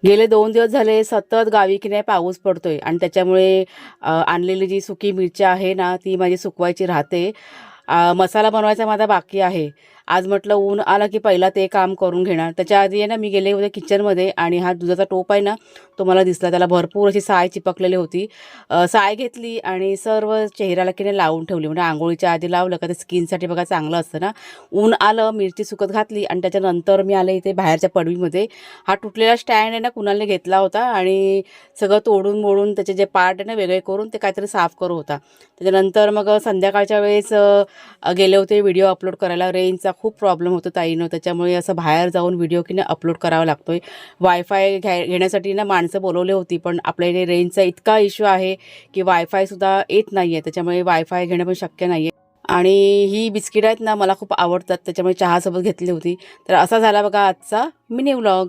गेले 2 दिवस झाले सतत गावी की नाही पाऊस पडतोय आणि त्याच्यामुळे आणलेली जी सुकी मिरची आहे ना ती माझी सुकवायची राहते. मसाला बनवायचा माझा बाकी आहे. आज म्हटलं ऊन आला की पहिला ते काम करून घेणार. त्याच्या आधी आहे ना मी गेले होते किचनमध्ये आणि हा दुधाचा टोप आहे ना तो मला दिसला. त्याला भरपूर अशी साय चिपकलेली होती. साय घेतली आणि सर्व चेहऱ्याला की नाही लावून ठेवली. म्हणजे अंघोळीच्या आधी लावलं का ते स्किनसाठी बघा चांगलं असतं ना. ऊन आलं, मिरची सुकत घातली आणि त्याच्यानंतर मी आले इथे बाहेरच्या पडवीमध्ये. हा तुटलेला स्टँड आहे ना कुणालने घेतला होता आणि सगळं तोडून मोडून त्याचे जे पार्ट आहे ना वेगळे करून ते काहीतरी साफ करत होता. त्याच्यानंतर मग संध्याकाळच्या वेळेस गेले होते व्हिडिओ अपलोड करायला. रेंजचा खूप प्रॉब्लेम होतो ताईनं, त्याच्यामुळे असं बाहेर जाऊन व्हिडिओ की नाही अपलोड करावा लागतोय. वायफाय घेण्यासाठी ना माणसं बोलवली होती, पण आपल्या इथे रेंजचा इतका इश्यू आहे की वायफायसुद्धा येत नाही आहे. त्याच्यामुळे वायफाय घेणं पण शक्य नाही आहे. आणि ही बिस्किट आहेत ना मला खूप आवडतात, त्याच्यामुळे चहासोबत घेतली होती. तर असा झाला बघा आजचा मिनी व्लॉग.